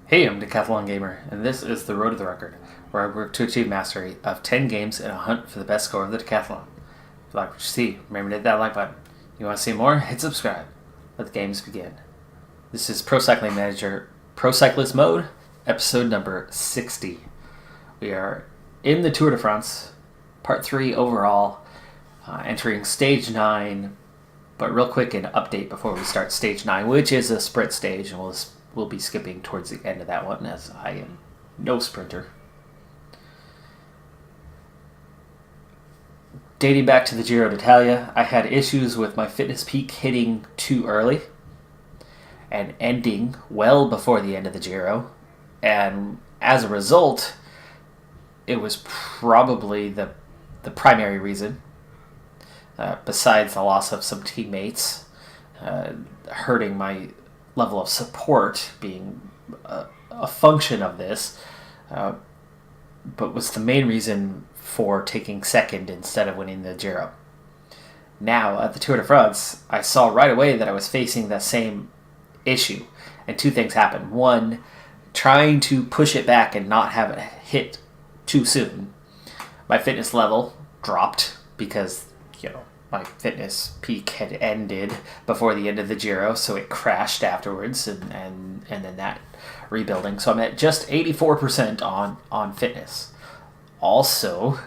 Hey, I'm Decathlon Gamer, and this is the Road to the Record, where I work to achieve mastery of 10 games in a hunt for the best score of the Decathlon. If you like what you see, remember to hit that like button. You want to see more? Hit subscribe. Let the games begin. This is Pro Cycling Manager Pro Cyclist Mode, episode number 60. We are in the Tour de France, part 3 overall, entering stage 9, but real quick an update before we start stage 9, which is a sprint stage, and we'll be skipping towards the end of that one, as I am no sprinter. Dating back to the Giro d'Italia, I had issues with my fitness peak hitting too early and ending well before the end of the Giro. And as a result, it was probably the primary reason, besides the loss of some teammates, hurting my level of support being a function of this, but was the main reason for taking second instead of winning the Giro. Now, at the Tour de France, I saw right away that I was facing the same issue, and two things happened. One, trying to push it back and not have it hit too soon, my fitness level dropped because, my fitness peak had ended before the end of the Giro, so it crashed afterwards, and then that rebuilding. So I'm at just 84% on fitness. Also,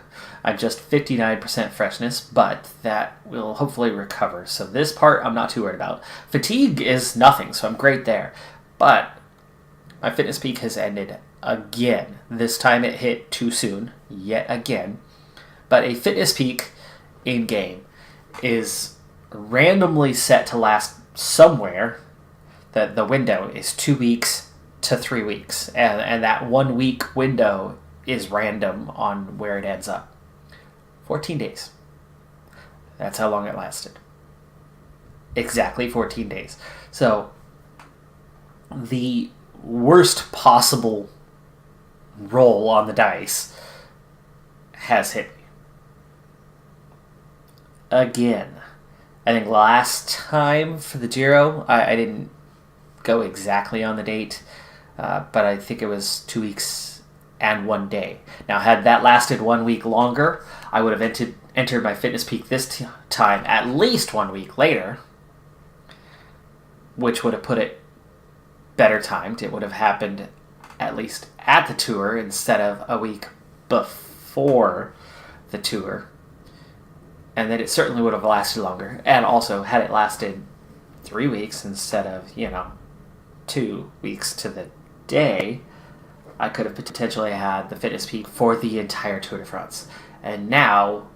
I'm just 59% freshness, but that will hopefully recover. So this part I'm not too worried about. Fatigue is nothing, so I'm great there. But my fitness peak has ended again. This time it hit too soon, yet again. But a fitness peak in-game is randomly set to last somewhere. The window is 2 weeks to 3 weeks, and that 1 week window is random on where it ends up. 14 days. That's how long it lasted. Exactly 14 days. So the worst possible roll on the dice has hit me. Again. I think last time for the Giro, I didn't go exactly on the date, but I think it was 2 weeks and 1 day. Now, had that lasted 1 week longer, I would have entered my fitness peak this time at least 1 week later, which would have put it better timed. It would have happened at least at the Tour instead of a week before the Tour. And then it certainly would have lasted longer. And also, had it lasted 3 weeks instead of, 2 weeks to the day, I could have potentially had the fitness peak for the entire Tour de France. And now,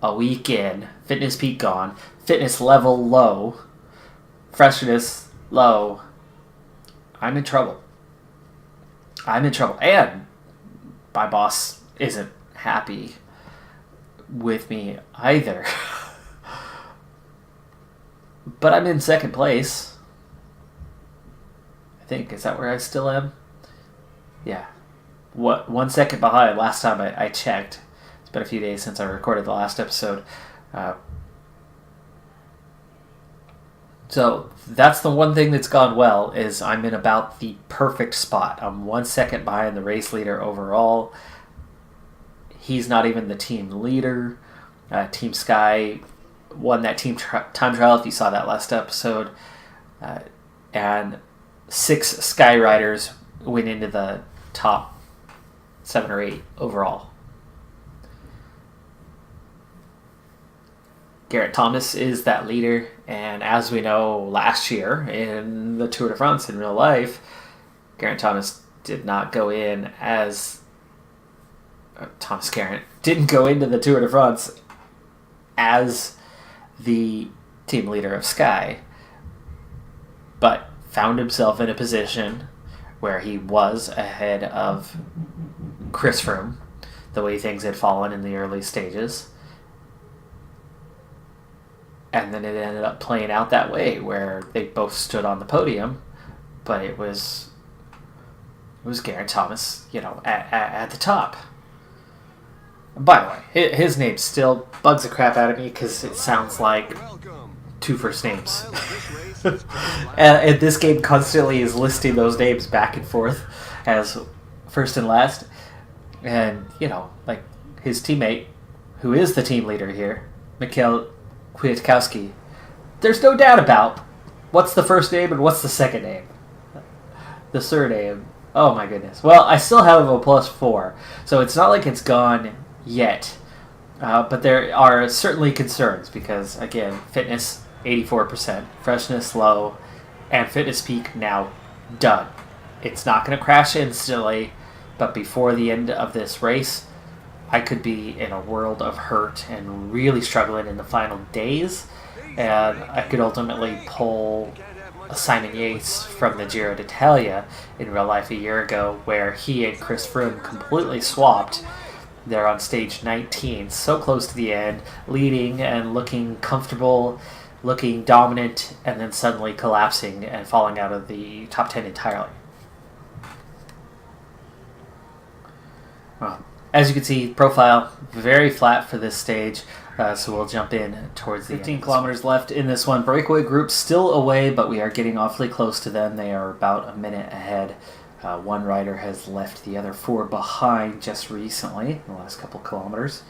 a week in, fitness peak gone, fitness level low, freshness low, I'm in trouble. And my boss isn't happy with me either. But I'm in second place, I think. Is that where I still am? Yeah. 1 second behind last time I checked. It's been a few days since I recorded the last episode. So that's the one thing that's gone well, is I'm in about the perfect spot. I'm 1 second behind the race leader overall. He's not even the team leader. Team Sky won that team time trial, if you saw that last episode. And 6 Sky Riders went into the top 7 or 8 overall. Geraint Thomas is that leader, and as we know, last year in the Tour de France in real life, Geraint Thomas did not go in as... Thomas Geraint didn't go into the Tour de France as the team leader of Sky, but found himself in a position where he was ahead of Chris Froome, the way things had fallen in the early stages. And then it ended up playing out that way, where they both stood on the podium, but it was Geraint Thomas, at the top. By the way, his name still bugs the crap out of me because it sounds like 2 first names. And this game constantly is listing those names back and forth as first and last. And, like his teammate, who is the team leader here, Mikhail Kwiatkowski, there's no doubt about what's the first name and what's the second name. The surname. Oh my goodness. Well, I still have a +4, so it's not like it's gone yet. But there are certainly concerns because, again, fitness 84%, freshness low, and fitness peak now done. It's not going to crash instantly, but before the end of this race, I could be in a world of hurt and really struggling in the final days, and I could ultimately pull Simon Yates from the Giro d'Italia in real life a year ago, where he and Chris Froome completely swapped. They're on stage 19, so close to the end, leading and looking comfortable, looking dominant, and then suddenly collapsing and falling out of the top 10 entirely. Well, as you can see, profile very flat for this stage, so we'll jump in towards the 15 kilometers left in this one. Breakaway group still away, but we are getting awfully close to them. They are about a minute ahead. One rider has left the other 4 behind just recently, in the last couple kilometers.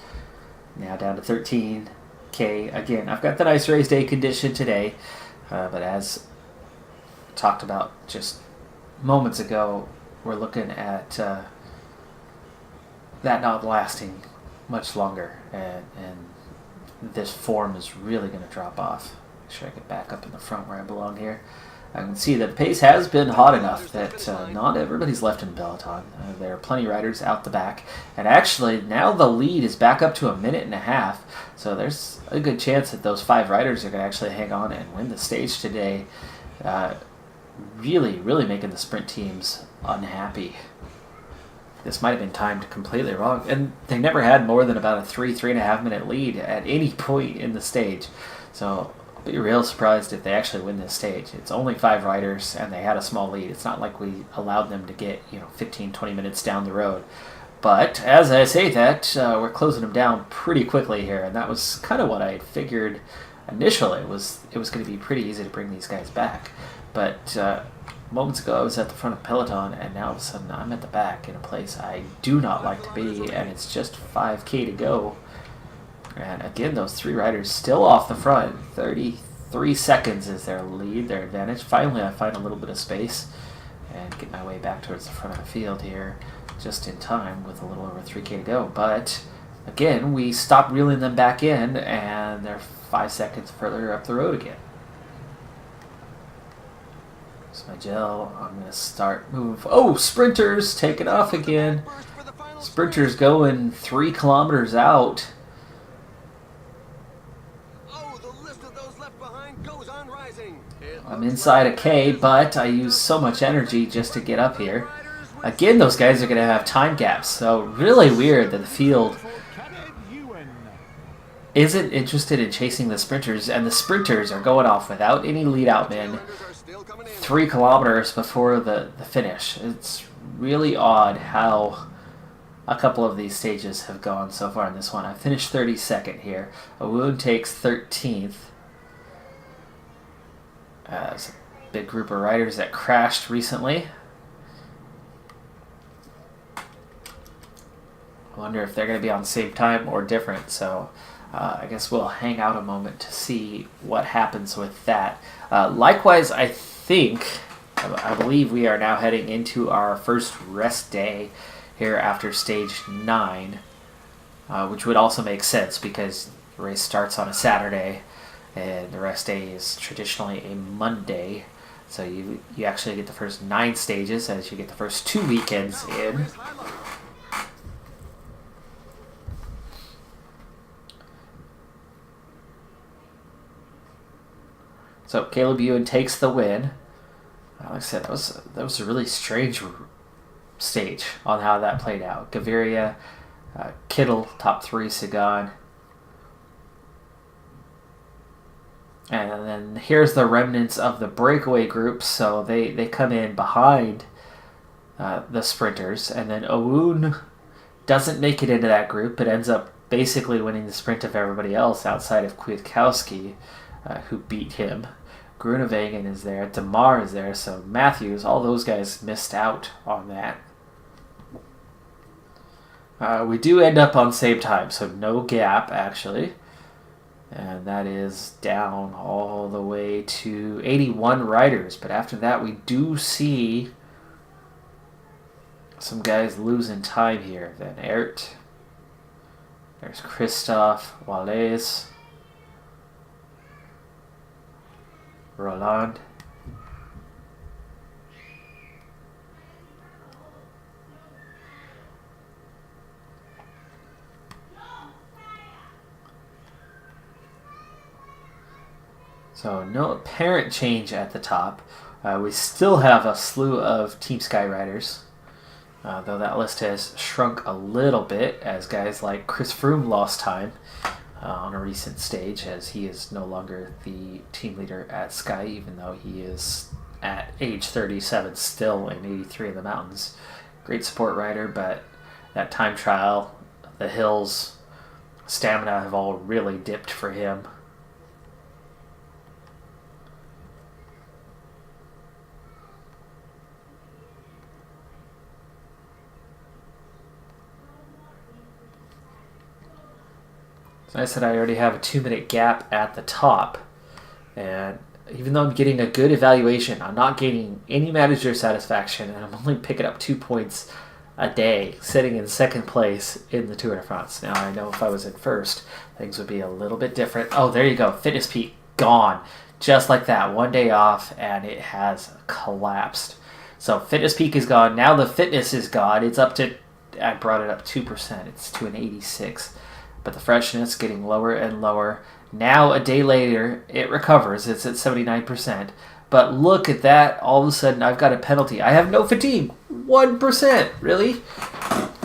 Now down to 13K. Again, I've got the nice race day condition today, but as talked about just moments ago, we're looking at that not lasting much longer, and this form is really going to drop off. Make sure I get back up in the front where I belong here. I can see that the pace has been hot enough that not everybody's left in peloton. There are plenty of riders out the back. And actually, now the lead is back up to a minute and a half. So there's a good chance that those 5 riders are going to actually hang on and win the stage today. Really, really making the sprint teams unhappy. This might have been timed completely wrong. And they never had more than about a 3.5 minute lead at any point in the stage. So I'll be real surprised if they actually win this stage. It's only 5 riders, and they had a small lead. It's not like we allowed them to get 15, 20 minutes down the road. But as I say that, we're closing them down pretty quickly here, and that was kind of what I figured initially. It was going to be pretty easy to bring these guys back. But moments ago, I was at the front of peloton, and now all of a sudden I'm at the back in a place I do not like to be, and it's just 5K to go. And again, those 3 riders still off the front. 33 seconds is their lead, their advantage. Finally, I find a little bit of space and get my way back towards the front of the field here just in time with a little over 3K to go. But again, we stop reeling them back in, and they're 5 seconds further up the road again. Here's my gel. I'm going to start move. Oh, sprinters taking off again. Sprinters going 3 kilometers out. I'm inside a K, but I use so much energy just to get up here. Again, those guys are going to have time gaps, so really weird that the field isn't interested in chasing the sprinters, and the sprinters are going off without any lead-out men 3 kilometers before the finish. It's really odd how a couple of these stages have gone so far in this one. I finished 32nd here. Awoon takes 13th. It's a big group of riders that crashed recently. I wonder if they're going to be on the same time or different, so I guess we'll hang out a moment to see what happens with that. Likewise, I believe we are now heading into our first rest day here after stage 9, which would also make sense because the race starts on a Saturday, and the rest day is traditionally a Monday. So you actually get the first 9 stages as you get the first 2 weekends in. So Caleb Ewan takes the win. Like I said, that was a really strange stage on how that played out. Gaviria, Kittel, top 3, Sagan. And then here's the remnants of the breakaway group, so they come in behind the sprinters, and then Awoon doesn't make it into that group, but ends up basically winning the sprint of everybody else outside of Kwiatkowski, who beat him Groenewegen is there. DeMar is there. So Matthews, all those guys missed out on that. We do end up on same time, so no gap, actually. And that is down all the way to 81 riders. But after that, we do see some guys losing time here. Van Aert. There's Christophe, Wallace, Roland. So no apparent change at the top. We still have a slew of Team Sky riders, though that list has shrunk a little bit as guys like Chris Froome lost time on a recent stage, as he is no longer the team leader at Sky, even though he is at age 37 still in 83 in the mountains. Great support rider, but that time trial, the hills, stamina have all really dipped for him. I said I already have a 2-minute gap at the top, and even though I'm getting a good evaluation, I'm not gaining any manager satisfaction, and I'm only picking up 2 points a day, sitting in second place in the Tour de France. Now I know if I was in first, things would be a little bit different. Oh, there you go, Fitness Peak gone, just like that. 1 day off, and it has collapsed. So Fitness Peak is gone. Now the fitness is gone. It's up to, I brought it up 2%. It's to an 86. But the freshness getting lower and lower. Now, a day later, it recovers. It's at 79%. But look at that. All of a sudden, I've got a penalty. I have no fatigue. 1%. Really?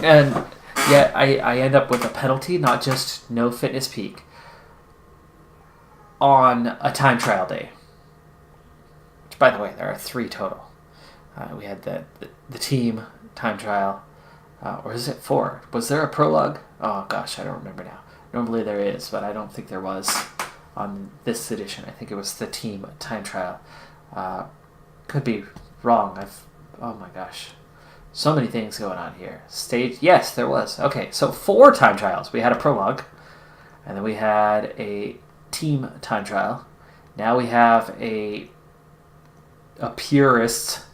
And yet, I end up with a penalty, not just no fitness peak, on a time trial day. Which, by the way, there are 3 total. We had the team time trial. Or is it 4? Was there a prologue? Oh gosh, I don't remember now. Normally there is, but I don't think there was on this edition. I think it was the team time trial. Could be wrong. Oh my gosh. So many things going on here. Stage, yes, there was. Okay, so 4 time trials. We had a prologue, and then we had a team time trial. Now we have a purist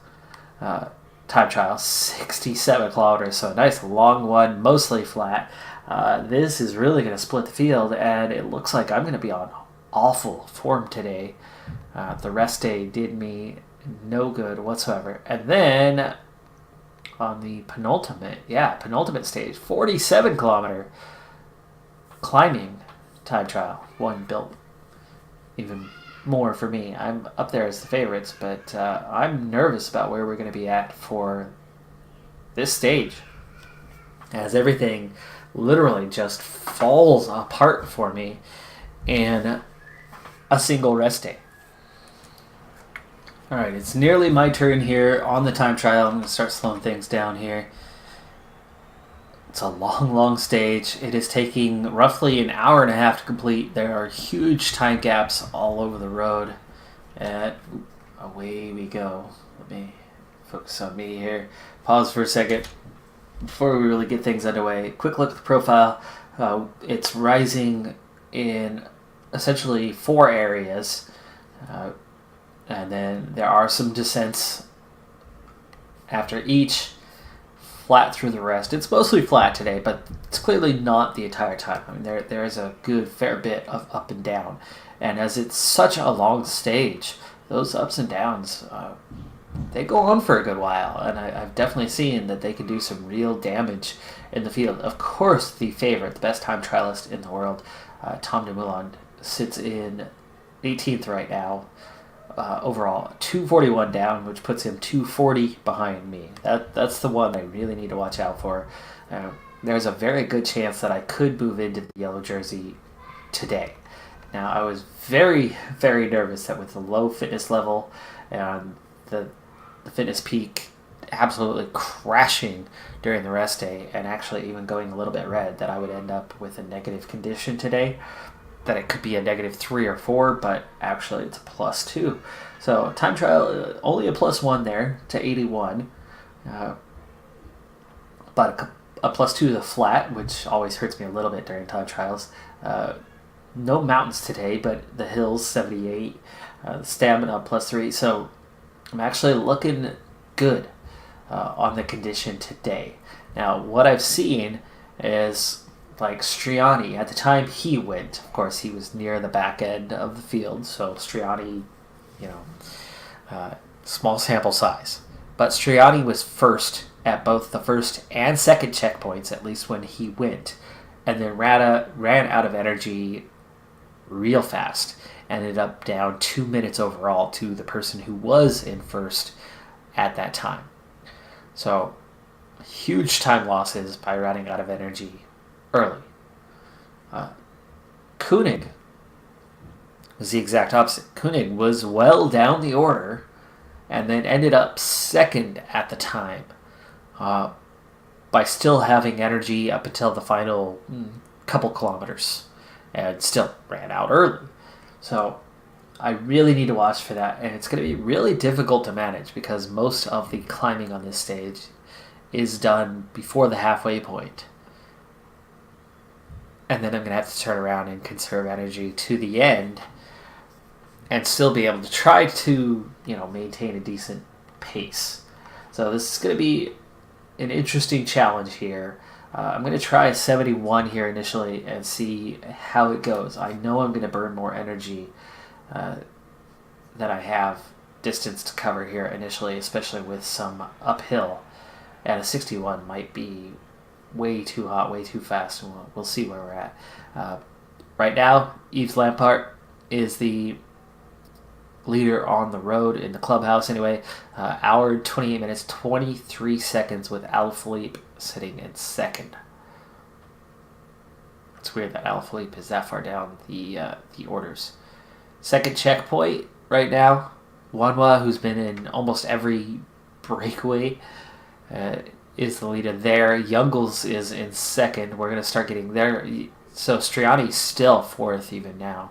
time trial, 67 kilometers, so a nice long one, mostly flat. This is really going to split the field, and it looks like I'm going to be on awful form today. The rest day did me no good whatsoever. And then on the penultimate stage, 47 kilometer climbing time trial, one built even more for me. I'm up there as the favorites, but I'm nervous about where we're going to be at for this stage, as everything literally just falls apart for me in a single rest day. Alright, it's nearly my turn here on the time trial. I'm going to start slowing things down here. It's a long stage. It is taking roughly an hour and a half to complete. There are huge time gaps all over the road. And away we go. Let me focus on me here. Pause for a second before we really get things underway. Quick look at the profile. It's rising in essentially 4 areas. And then there are some descents after each. Flat through the rest. It's mostly flat today, but it's clearly not the entire time. I mean, there is a good fair bit of up and down. And as it's such a long stage, those ups and downs, they go on for a good while. And I've definitely seen that they can do some real damage in the field. Of course, the favorite, the best time trialist in the world, Tom Dumoulin, sits in 18th right now. Overall, 241 down, which puts him 240 behind me. That's the one I really need to watch out for. There's a very good chance that I could move into the yellow jersey today. Now, I was very, very nervous that with the low fitness level and the fitness peak absolutely crashing during the rest day and actually even going a little bit red, that I would end up with a negative condition today. that it could be a -3 or 4, but actually it's a +2. So time trial, only a +1 there to 81. But a +2 is a flat, which always hurts me a little bit during time trials. No mountains today, but the hills, 78. Stamina, +3. So I'm actually looking good on the condition today. Now, what I've seen is like Striani, at the time he went, of course, he was near the back end of the field, so Striani, small sample size. But Striani was first at both the first and second checkpoints, at least when he went, and then ran out of energy real fast. Ended up down 2 minutes overall to the person who was in first at that time. So, huge time losses by running out of energy early. Koenig was the exact opposite. Koenig was well down the order and then ended up second at the time by still having energy up until the final couple kilometers and still ran out early. So I really need to watch for that, and it's going to be really difficult to manage because most of the climbing on this stage is done before the halfway point. And then I'm going to have to turn around and conserve energy to the end and still be able to try to, maintain a decent pace. So this is going to be an interesting challenge here. I'm going to try 71 here initially and see how it goes. I know I'm going to burn more energy than I have distance to cover here initially, especially with some uphill. And a 61 might be way too hot, way too fast, and we'll see where we're at. Right now, Yves Lampaert is the leader on the road in the clubhouse anyway. Hour 28 minutes 23 seconds with Alaphilippe sitting in second. It's weird that Alaphilippe is that far down the orders. Second checkpoint right now, Wanwa, who's been in almost every breakaway, is the leader there. Jungels is in second. We're going to start getting there. So Striani's still fourth even now,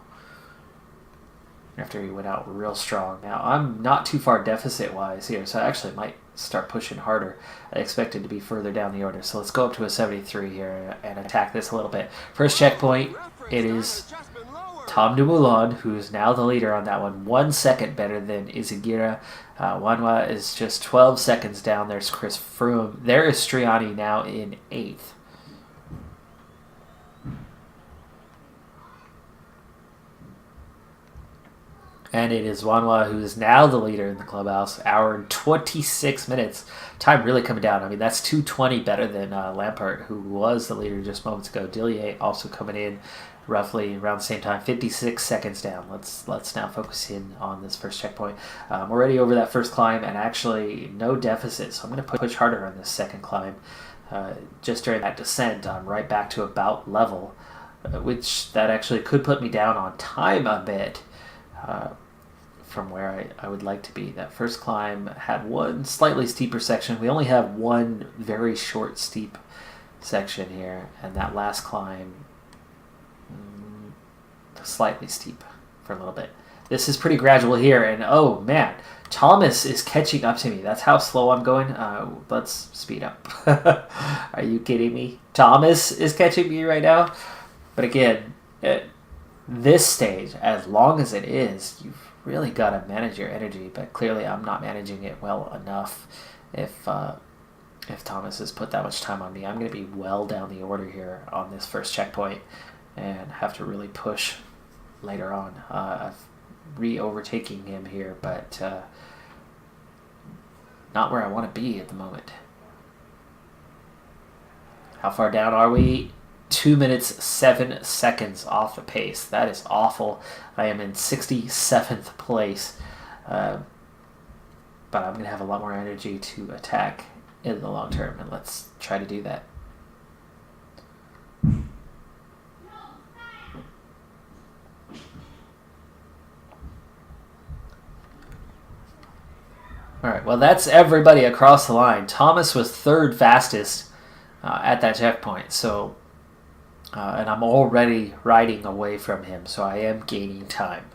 after he went out real strong. Now, I'm not too far deficit-wise here, so I actually might start pushing harder. I expected to be further down the order. So let's go up to a 73 here and attack this a little bit. First checkpoint, it is Tom Dumoulin, who is now the leader on that one. 1 second better than Izagirre. Wanwa is just 12 seconds down. There's Chris Froome. There is Striani now in 8th. And it is Wanwa who is now the leader in the clubhouse. Hour and 26 minutes. Time really coming down. I mean, that's 2:20 better than Lampaert, who was the leader just moments ago. Dillier also coming in roughly around the same time. 56 seconds down. Let's now focus in on this first checkpoint. We're already over that first climb, and actually no deficit. So I'm going to push harder on this second climb. Just during that descent, I'm right back to about level, which that actually could put me down on time a bit. From where I would like to be. That first climb had one slightly steeper section. We only have one very short steep section here, and that last climb slightly steep for a little bit. This is pretty gradual here, and oh man, Thomas is catching up to me. That's how slow I'm going. Let's speed up. Are you kidding me? Thomas is catching me right now. But again, this stage, as long as it is, you've really got to manage your energy, but clearly I'm not managing it well enough. If Thomas has put that much time on me, I'm going to be well down the order here on this first checkpoint and have to really push later on. I've re-overtaking him here, but not where I want to be at the moment. How far down are we? 2 minutes, 7 seconds off the pace. That is awful. I am in 67th place. But I'm going to have a lot more energy to attack in the long term, and let's try to do that. All right, well, that's everybody across the line. Thomas was third fastest at that checkpoint, so And I'm already riding away from him, so I am gaining time.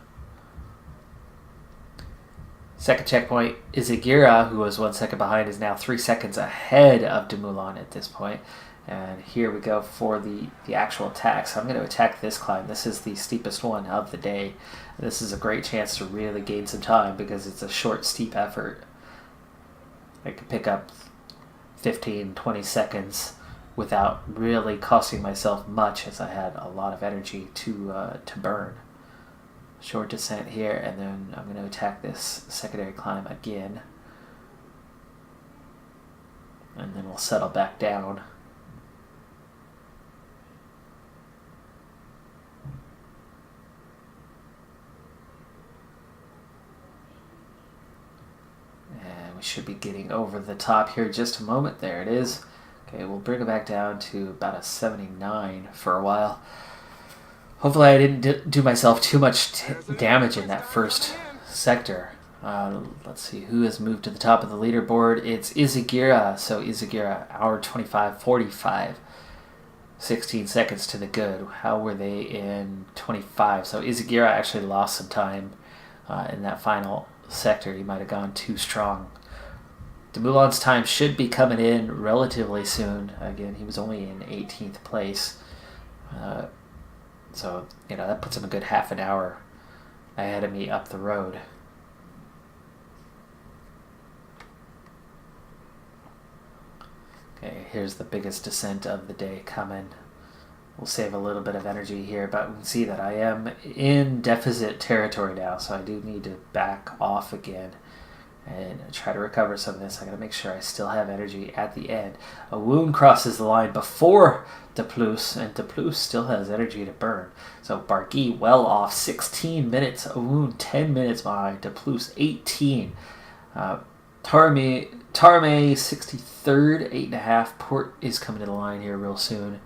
Second checkpoint, Izagira, who was 1 second behind, is now 3 seconds ahead of Dumoulin at this point. And here we go for the actual attack. So I'm going to attack this climb. This is the steepest one of the day. This is a great chance to really gain some time because it's a short, steep effort. I can pick up 15, 20 seconds without really costing myself much, as I had a lot of energy to burn. Short descent here, and then I'm going to attack this secondary climb again. And then we'll settle back down. And we should be getting over the top here in just a moment. There it is. Okay, we'll bring it back down to about a 79 for a while. Hopefully I didn't do myself too much damage in that first sector. Let's see who has moved to the top of the leaderboard. It's Izagira. So Izagira, hour 25:45, 16 seconds to the good. How were they in 25? So Izagira actually lost some time in that final sector. He might have gone too strong. Dumoulin's time should be coming in relatively soon. Again, he was only in 18th place. So, that puts him a good half an hour ahead of me up the road. Okay, here's the biggest descent of the day coming. We'll save a little bit of energy here, but we can see that I am in deficit territory now, so I do need to back off again and try to recover some of this. I got to make sure I still have energy at the end. A wound crosses the line before Deplus, and Deplus still has energy to burn. So Barguil well off, 16 minutes. A wound 10 minutes behind. Deplus 18. Tarame 63rd, 8.5. Port is coming to the line here real soon.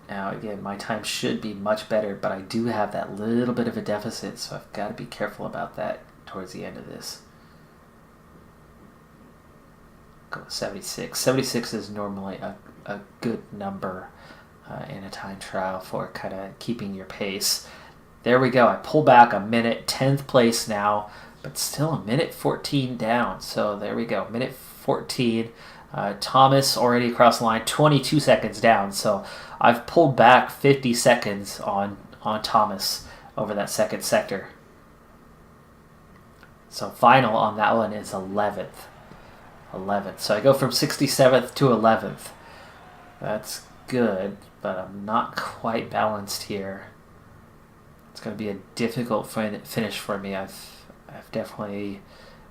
Now again, my time should be much better, but I do have that little bit of a deficit, so I've got to be careful about that towards the end of this. Go 76. 76 is normally a good number in a time trial for kind of keeping your pace. There we go. I pull back a minute, 10th place now, but still a minute 14 down. So there we go, minute 14. Thomas already across the line, 22 seconds down. So I've pulled back 50 seconds on Thomas over that second sector. So final on that one is 11th. 11th. So I go from 67th to 11th. That's good, but I'm not quite balanced here. It's going to be a difficult finish for me. I've definitely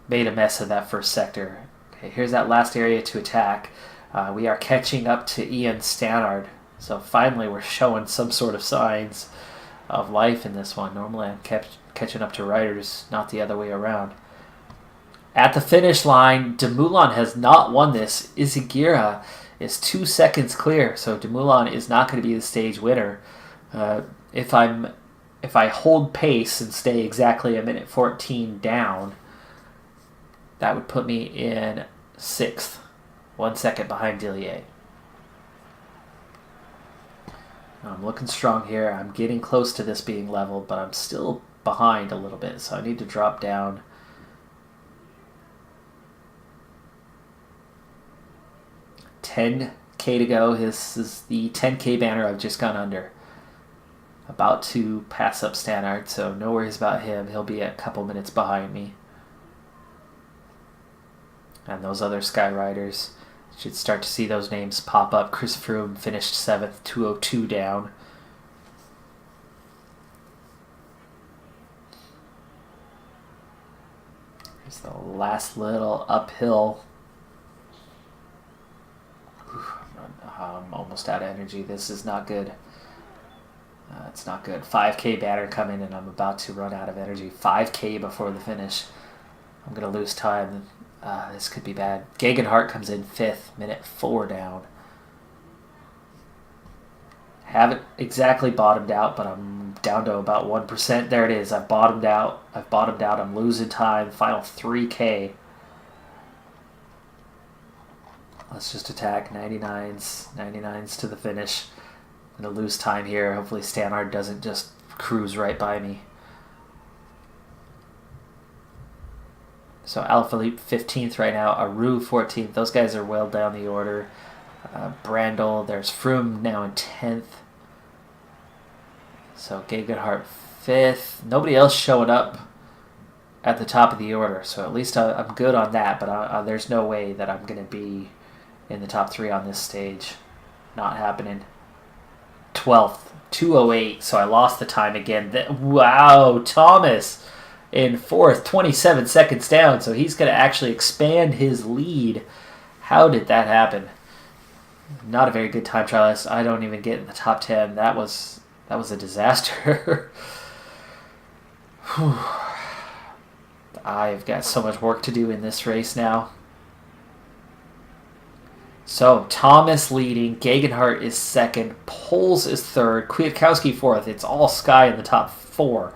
made a mess of that first sector. Okay, here's that last area to attack. We are catching up to Ian Stannard. So finally we're showing some sort of signs of life in this one. Normally I'm catching up to riders, not the other way around. At the finish line, Dumoulin has not won this. Izagira is 2 seconds clear, so Dumoulin is not going to be the stage winner. If I hold pace and stay exactly a minute 14 down, that would put me in 6th, 1 second behind Dillier. I'm looking strong here. I'm getting close to this being level, but I'm still behind a little bit, so I need to drop down. $10K to go. This is the 10K banner I've just gone under. About to pass up Stannard, so no worries about him. He'll be a couple minutes behind me. And those other Sky Riders, should start to see those names pop up. Chris Froome finished 7th, 2:02 down. Here's the last little uphill. I'm almost out of energy. This is not good. It's not good. 5K banner coming, and I'm about to run out of energy. 5K before the finish. I'm going to lose time. This could be bad. Gegenhardt comes in 5th, minute 4 down. Haven't exactly bottomed out, but I'm down to about 1%. There it is. I've bottomed out. I'm losing time. Final 3K. Let's just attack 99s to the finish. I'm going to lose time here. Hopefully Stannard doesn't just cruise right by me. So Alaphilippe 15th right now. Aru 14th. Those guys are well down the order. Brandl. There's Froome now in 10th. So Gegenhardt 5th. Nobody else showing up at the top of the order. So at least I'm good on that. But there's no way that I'm going to be in the top 3 on this stage. Not happening. 12th. 2:08. So I lost the time again. Wow. Thomas in 4th. 27 seconds down. So he's going to actually expand his lead. How did that happen? Not a very good time trialist. I don't even get in the top 10. That was a disaster. I've got so much work to do in this race now. So, Thomas leading, Gegenhardt is 2nd, Poles is 3rd, Kwiatkowski 4th. It's all Sky in the top 4.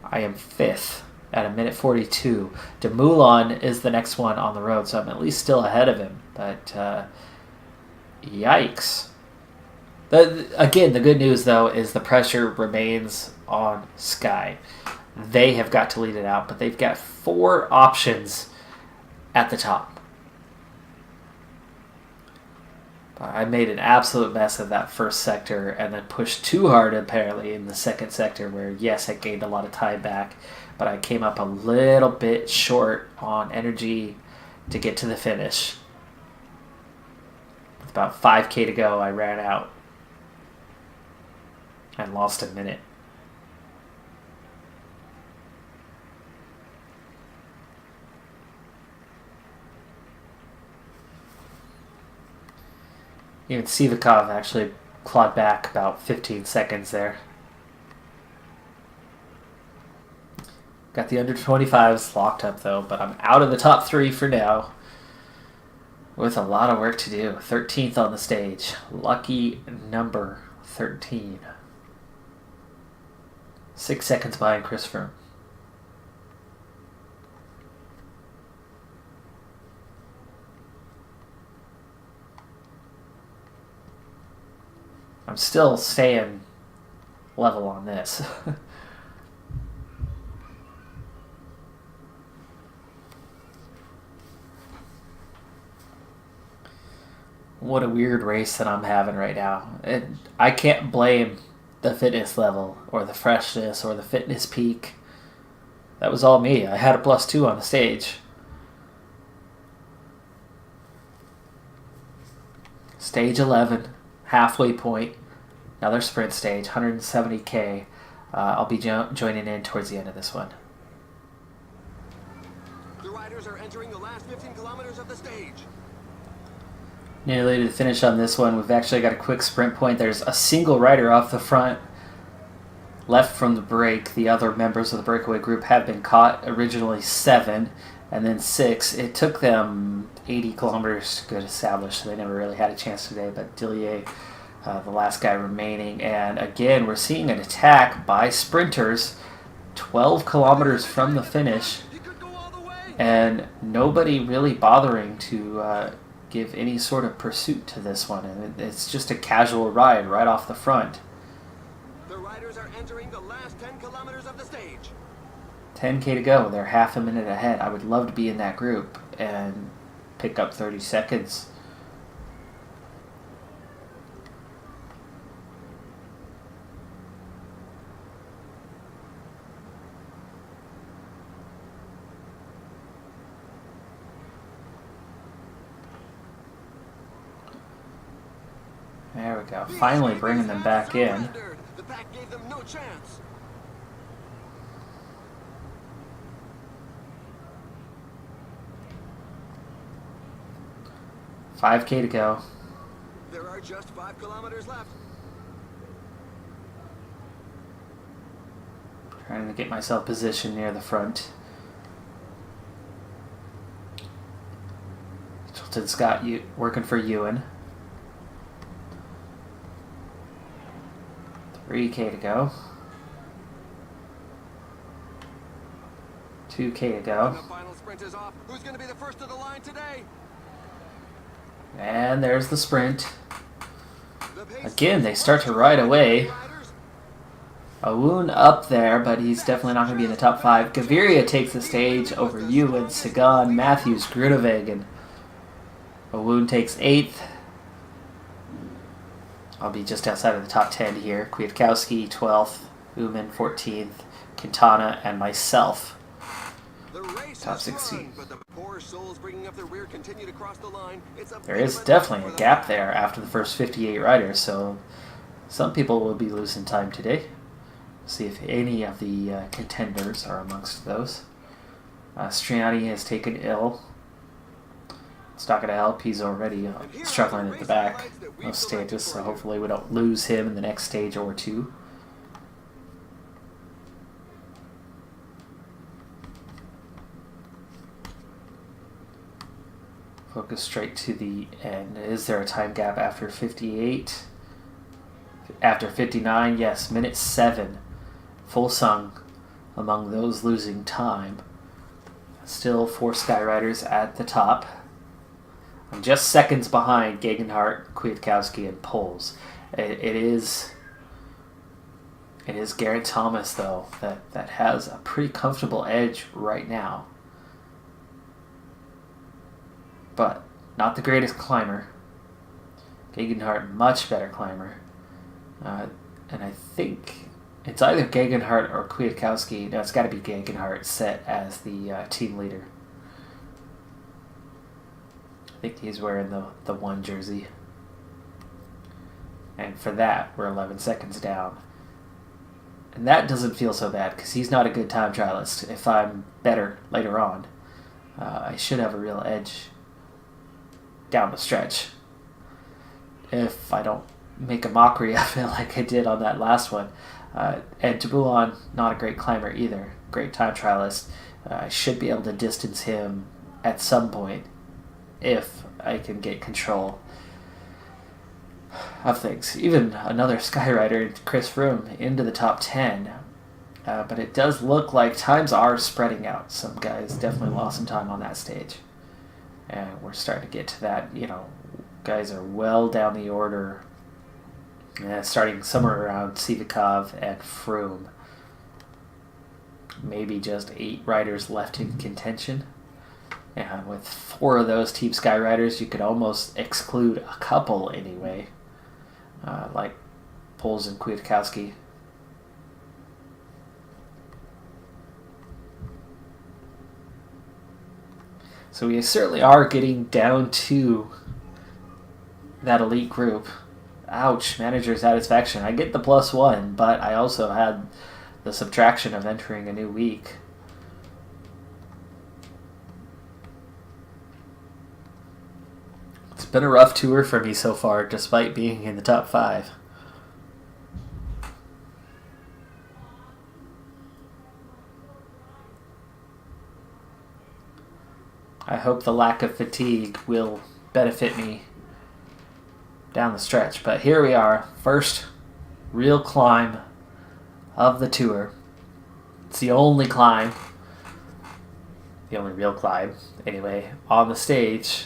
I am 5th at 1:42. Dumoulin is the next one on the road, so I'm at least still ahead of him. But, yikes. Again, the good news, though, is the pressure remains on Sky. They have got to lead it out, but they've got 4 options at the top. I made an absolute mess of that first sector and then pushed too hard, apparently, in the second sector where, yes, I gained a lot of time back, but I came up a little bit short on energy to get to the finish. With about 5K to go, I ran out and lost a minute. Even Sivakov actually clawed back about 15 seconds there. Got the under 25s locked up though, but I'm out of the top 3 for now. With a lot of work to do. 13th on the stage. Lucky number 13. 6 seconds behind Chris Froome. I'm still staying level on this. What a weird race that I'm having right now. I can't blame the fitness level or the freshness or the fitness peak. That was all me. I had a +2 on the stage. Stage 11. Halfway point, another sprint stage, 170K. I'll be joining in towards the end of this one. The riders are entering the last 15 kilometers of the stage. Nearly to the finish on this one. We've actually got a quick sprint point. There's a single rider off the front, left from the break. The other members of the breakaway group have been caught. Originally 7, and then 6. It took them 80 kilometers to get established, so they never really had a chance today. But Dillier, the last guy remaining. And again, we're seeing an attack by sprinters 12 kilometers from the finish, and nobody really bothering to give any sort of pursuit to this one. And it's just a casual ride right off the front. The riders are entering the last 10 kilometers of the stage. 10K to go. They're half a minute ahead. I would love to be in that group and pick up 30 seconds. There we go. Finally bringing them back in. The pack gave them no chance. $5K to go. There are just 5 kilometers left. Trying to get myself positioned near the front. Chilton Scott working for Ewan. 3K to go. 2K to go. The final sprint is off. Who's going to be the first of the line today? And there's the sprint. The pace Again, they start to ride away. riders. Awoon up there, but he's definitely not going to be in the top 5. Gaviria takes the stage over Ewan, Sagan, Matthews, Groenewegen. Awoon takes 8th. I'll be just outside of the top 10 here. Kwiatkowski, 12th. Uman, 14th. Quintana, and myself. The race Top is 16. fun, but the poor souls bringing up the rear continue to cross the line. It's a There bit is of a definitely for a the gap pack. there after the first 58 riders, so some people will be losing time today. See if any of the contenders are amongst those. Striani has taken ill. It's not going to help. He's already struggling at the back of stages, so hopefully we don't lose him in the next stage or two. Focus straight to the end. Is there a time gap after 58? After 59, yes, minute 7. Full sung among those losing time. Still 4 Skyriders at the top. I'm just seconds behind Gegenhardt, Kwiatkowski, and Poles. It is Geraint Thomas, though, that has a pretty comfortable edge right now. But not the greatest climber. Gegenhardt, much better climber. And I think it's either Gegenhardt or Kwiatkowski. No, it's got to be Gegenhardt set as the team leader. I think he's wearing the 1 jersey. And for that, we're 11 seconds down. And that doesn't feel so bad because he's not a good time trialist. If I'm better later on, I should have a real edge down the stretch. If I don't make a mockery of it like I did on that last one. And Taboulan, not a great climber either. Great time trialist. I should be able to distance him at some point if I can get control of things. Even another Skyrider, Chris Froome, into the top 10. But it does look like times are spreading out. Some guys definitely lost some time on that stage. And we're starting to get to that, guys are well down the order. Starting somewhere around Sivakov and Froome. Maybe just 8 riders left in contention. And with 4 of those Team Sky riders, you could almost exclude a couple anyway. Like Poles and Kwiatkowski. So we certainly are getting down to that elite group. Ouch, manager satisfaction. I get the +1, but I also had the subtraction of entering a new week. It's been a rough tour for me so far, despite being in the top 5. I hope the lack of fatigue will benefit me down the stretch. But here we are, first real climb of the tour. It's the only climb, the only real climb, anyway, on the stage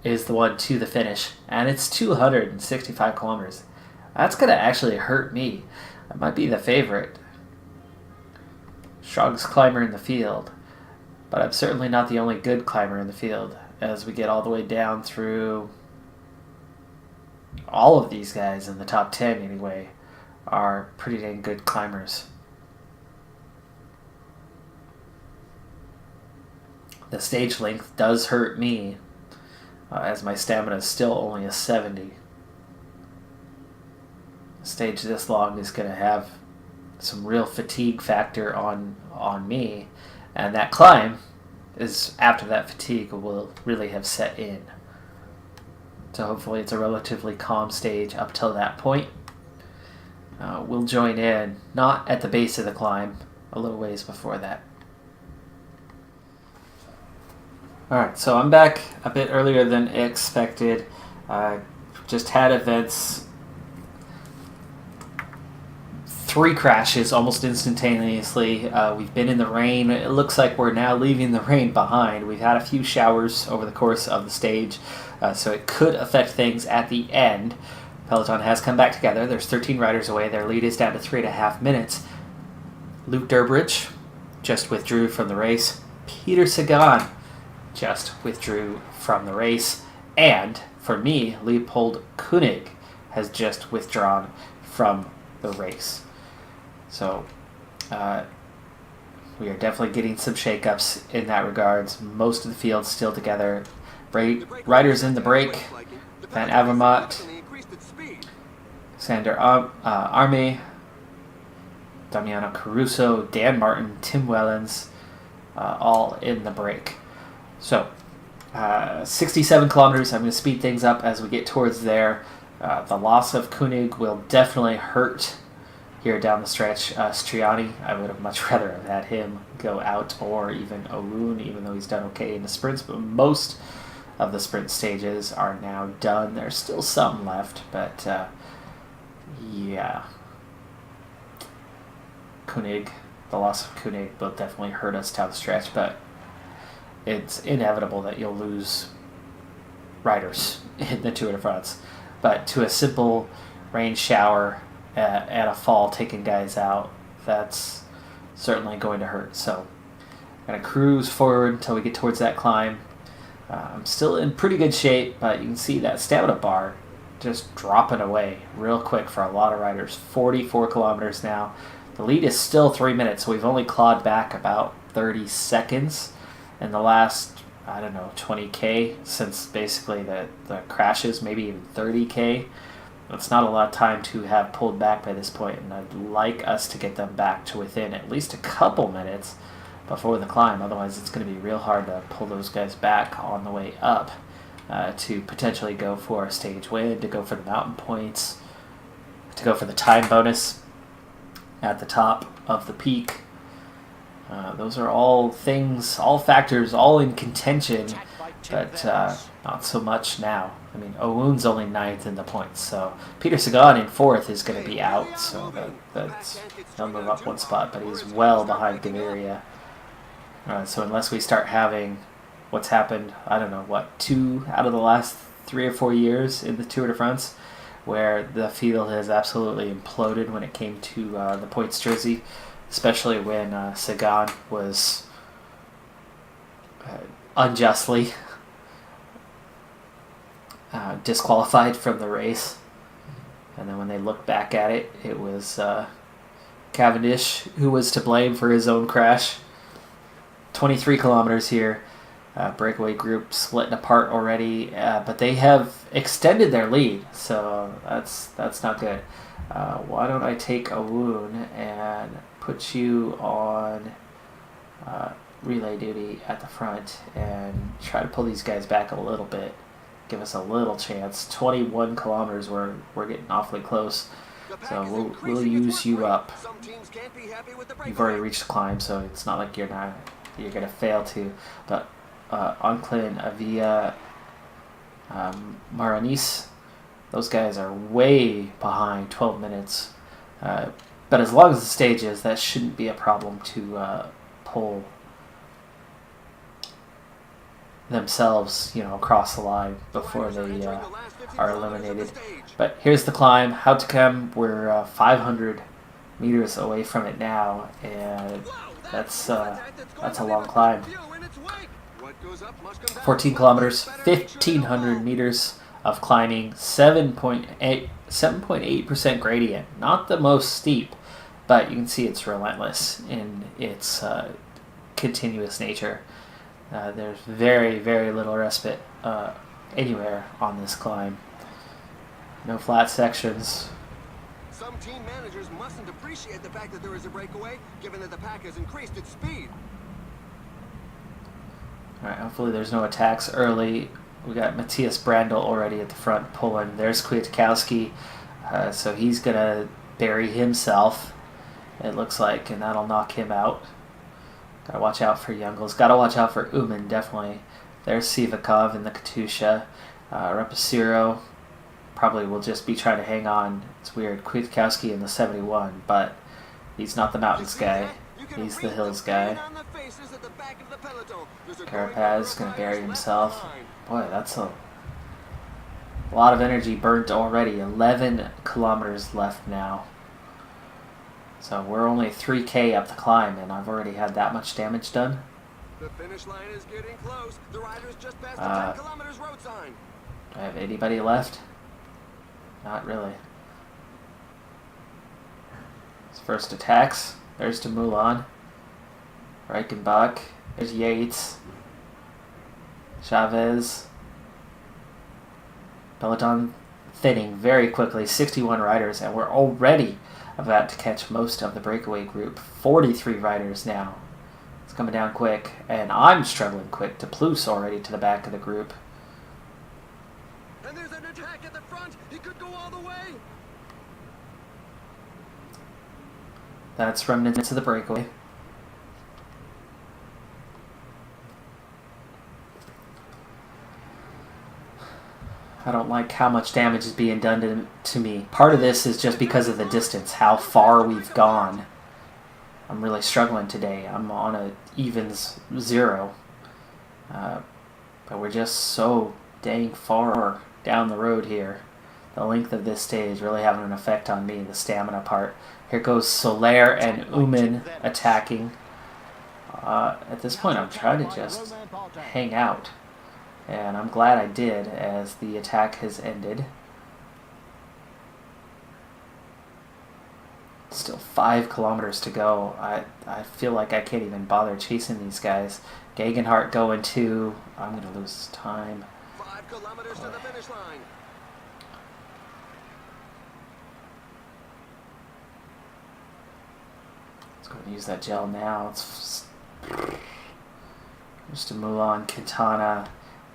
is the one to the finish. And it's 265 kilometers. That's going to actually hurt me. I might be the favorite. Strongest climber in the field. But I'm certainly not the only good climber in the field. As we get all the way down through, all of these guys in the top 10 anyway are pretty dang good climbers. The stage length does hurt me, as my stamina is still only a 70. A stage this long is going to have some real fatigue factor on me, and that climb is after that fatigue will really have set in. So hopefully it's a relatively calm stage up till that point. We'll join in, not at the base of the climb, a little ways before that. Alright, so I'm back a bit earlier than expected. Just had events 3 crashes almost instantaneously. We've been in the rain. It looks like we're now leaving the rain behind. We've had a few showers over the course of the stage, so it could affect things at the end. Peloton has come back together. There's 13 riders away. Their lead is down to 3.5 minutes. Luke Durbridge just withdrew from the race. Peter Sagan just withdrew from the race. And, for me, Leopold Koenig has just withdrawn from the race. So, we are definitely getting some shakeups in that regards. Most of the field's still together. Riders in the break. Van Avermaet, Sander Arme, Damiano Caruso, Dan Martin, Tim Wellens, all in the break. So, 67 kilometers. I'm going to speed things up as we get towards there. The loss of Koenig will definitely hurt here down the stretch. Striani, I would have much rather have had him go out, or even Owoon, even though he's done okay in the sprints, but most of the sprint stages are now done. There's still some left, but yeah. Koenig, the loss of Koenig will definitely hurt us down the stretch, but it's inevitable that you'll lose riders in the Tour de France. But to a simple rain shower and a fall taking guys out, that's certainly going to hurt. So I'm going to cruise forward until we get towards that climb. I'm still in pretty good shape, but you can see that stamina bar just dropping away real quick for a lot of riders. 44 kilometers now. The lead is still 3 minutes, so we've only clawed back about 30 seconds in the last, 20K since basically the crashes, maybe even 30K. It's not a lot of time to have pulled back by this point, and I'd like us to get them back to within at least a couple minutes before the climb. Otherwise, it's going to be real hard to pull those guys back on the way up to potentially go for a stage win, to go for the mountain points, to go for the time bonus at the top of the peak. Those are all things, all factors, all in contention, but not so much now. I mean, Owoon's only 9th in the points, so Peter Sagan in 4th is going to be out, so he'll move up 1 spot, but he's well behind Gaviria. So unless we start having what's happened, 2 out of the last 3 or 4 years in the Tour de France, where the field has absolutely imploded when it came to the points jersey, especially when Sagan was unjustly disqualified from the race. And then when they looked back at it, it was Cavendish who was to blame for his own crash. 23 kilometers here. Breakaway group splitting apart already, but they have extended their lead, so that's not good. Why don't I take Owoon and put you on relay duty at the front and try to pull these guys back a little bit, give us a little chance. 21 kilometers, we're getting awfully close, so we'll use you up. You've already reached the climb, so it's not like you're gonna fail to, but Onclin, Avia, Maranis, those guys are way behind, 12 minutes. But as long as the stage is, that shouldn't be a problem to pull themselves, across the line before they are eliminated. But here's the climb. How to come? We're 500 meters away from it now, and that's a long climb. 14 kilometers, 1,500 meters of climbing, 7.8% gradient. Not the most steep, but you can see it's relentless in its continuous nature. There's very, very little respite anywhere on this climb. No flat sections. Some team managers mustn't appreciate the fact that there is a breakaway, given that the pack has increased its speed. Alright, hopefully there's no attacks early. We got Matthias Brandl already at the front pulling. There's Kwiatkowski, so he's going to bury himself, it looks like, and that'll knock him out. Got to watch out for Youngles. Got to watch out for Uman, definitely. There's Sivakov in the Katusha. Repasiro probably will just be trying to hang on. It's weird. Kwiatkowski in the 71, but He's not the mountains guy. He's the hills guy. Carapaz gonna bury himself. Boy, that's a lot of energy burnt already. 11 kilometers left now. So we're only 3K up the climb, and I've already had that much damage done. The finish line is getting close. The riders just passed the 10 kilometers road sign. Do I have anybody left? Not really. His first attacks. There's to Mulan. Reichenbach. There's Yates. Chavez. Peloton thinning very quickly. 61 riders, and we're already about to catch most of the breakaway group. 43 riders now. It's coming down quick, and I'm struggling quick. Toulouse already to the back of the group. And there's an attack at the front. He could go all the way. That's remnants of the breakaway. I don't like how much damage is being done to me. Part of this is just because of the distance, how far we've gone. I'm really struggling today. I'm on a evens 0. But we're just so dang far down the road here. The length of this stage really having an effect on me, the stamina part. Here goes Soler and Uman attacking. At this point, I'm trying to just hang out. And I'm glad I did, as the attack has ended. Still 5 kilometers to go. I feel like I can't even bother chasing these guys. Gegenhardt going too. I'm going to lose time. 5 kilometers to the finish line. Let's go and use that gel now. It's just a Mulan, Quintana.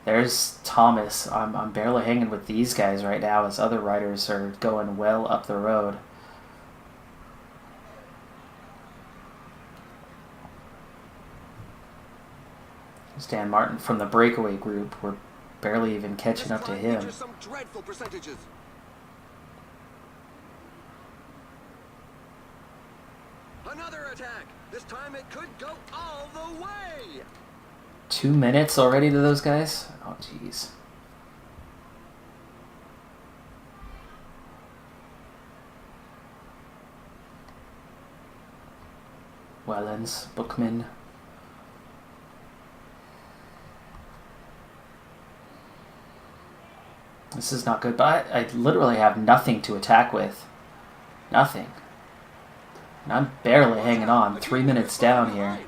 There's Thomas. I'm barely hanging with these guys right now, as other riders are going well up the road. Dan Martin from the breakaway group. We're barely even catching up to him. Some dreadful percentages. Another attack. This time it could go all the way. 2 minutes already to those guys? Oh, jeez. Wellens, Bookman. This is not good, but I literally have nothing to attack with. Nothing. And I'm barely hanging on. 3 minutes down here.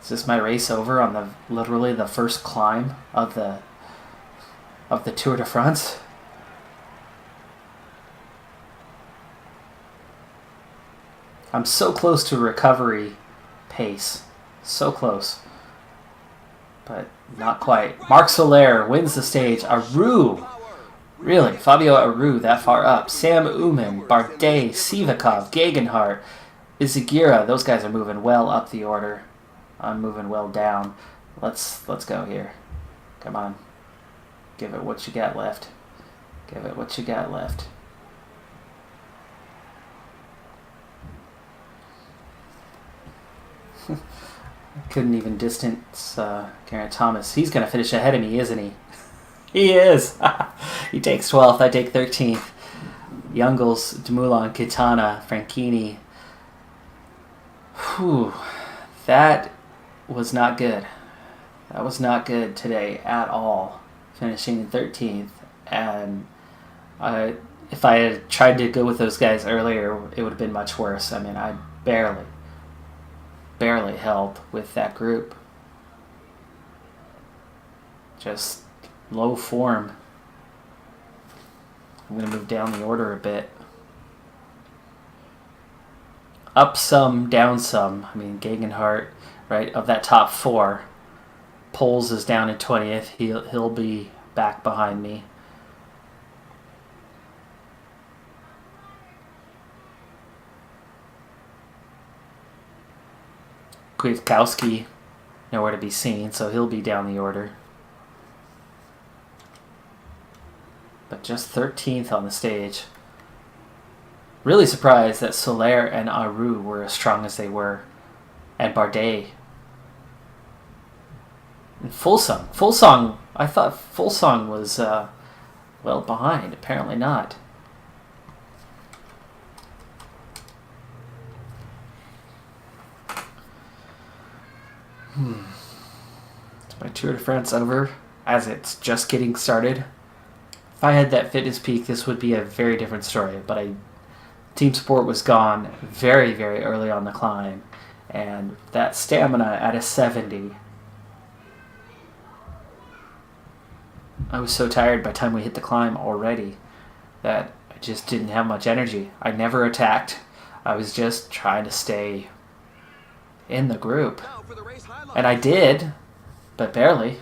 Is this my race over on the literally the first climb of the Tour de France? I'm so close to recovery pace. So close. But not quite. Marc Soler wins the stage. Aru. Really? Fabio Aru that far up. Sam Uman, Bardet, Sivakov, Gegenhardt, Izagira. Those guys are moving well up the order. I'm moving well down. Let's go here. Come on. Give it what you got left. Give it what you got left. Couldn't even distance Geraint Thomas. He's going to finish ahead of me, isn't he? He is. He takes 12th. I take 13th. Youngles, Dumoulin, Quintana, Franchini. Whew. That was not good. That was not good today at all. Finishing in 13th. And if I had tried to go with those guys earlier, it would have been much worse. I mean, I barely held with that group. Just low form. I'm going to move down the order a bit. Up some, down some. I mean, Gegenhardt, right, of that top 4. Poles is down in 20th. He'll be back behind me. Kwiatkowski, nowhere to be seen, so he'll be down the order. But just 13th on the stage. Really surprised that Soler and Aru were as strong as they were. And Bardet. And Full Song, I thought Full Song was well behind. Apparently not. Is my Tour de France over as it's just getting started? If I had that fitness peak, this would be a very different story. But Team Sport was gone very, very early on the climb. And that stamina at a 70. I was so tired by the time we hit the climb already that I just didn't have much energy. I never attacked. I was just trying to stay in the group. And I did, but barely.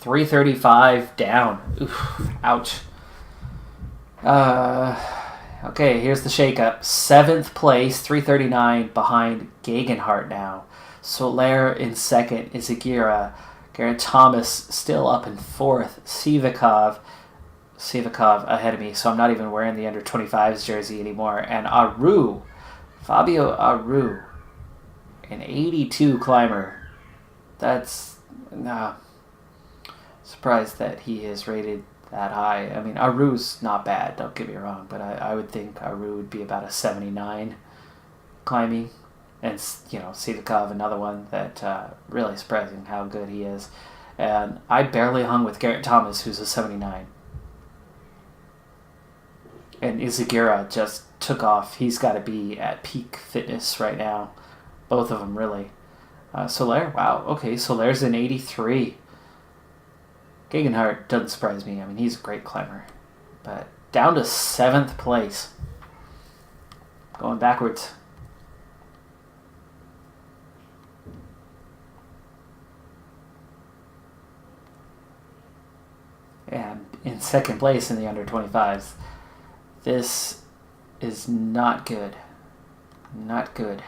.335 down. Oof, ouch. Okay, here's the shakeup. 7th place, 339 behind Gegenhardt now. Soler in 2nd, Izagirre. Geraint Thomas still up in 4th. Sivakov ahead of me, so I'm not even wearing the under 25s jersey anymore. And Aru, Fabio Aru, an 82 climber. That's surprised that he is rated that high. I mean, Aru's not bad, don't get me wrong, but I would think Aru would be about a 79 climbing. And, Sivakov, another one that really surprising how good he is. And I barely hung with Geraint Thomas, who's a 79. And Izagirre just took off. He's got to be at peak fitness right now. Both of them, really. Soler, wow, okay, Soler's an 83. Gegenhardt doesn't surprise me. I mean, he's a great climber. But down to 7th place. Going backwards. And in 2nd place in the under 25s. This is not good. Not good.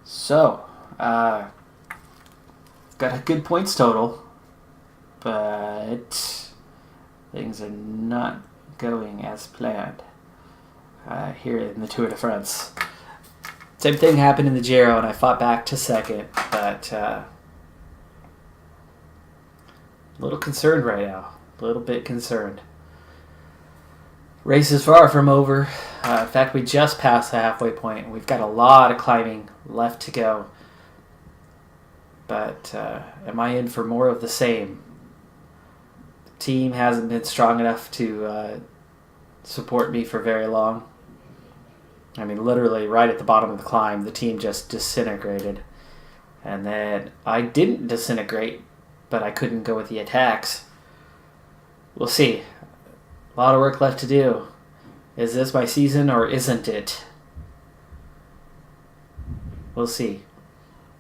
So, got a good points total, but things are not going as planned here in the Tour de France. Same thing happened in the Giro, and I fought back to 2nd, but a little concerned right now. A little bit concerned. Race is far from over. In fact, we just passed the halfway point. We've got a lot of climbing left to go. But am I in for more of the same? The team hasn't been strong enough to support me for very long. I mean, literally right at the bottom of the climb, the team just disintegrated. And then I didn't disintegrate, but I couldn't go with the attacks. We'll see. A lot of work left to do. Is this my season or isn't it? We'll see.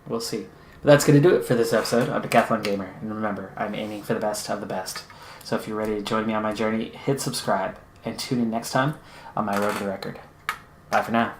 We'll see. But that's going to do it for this episode of Decathlon Gamer. And remember, I'm aiming for the best of the best. So if you're ready to join me on my journey, hit subscribe and tune in next time on my road to the record. Bye for now.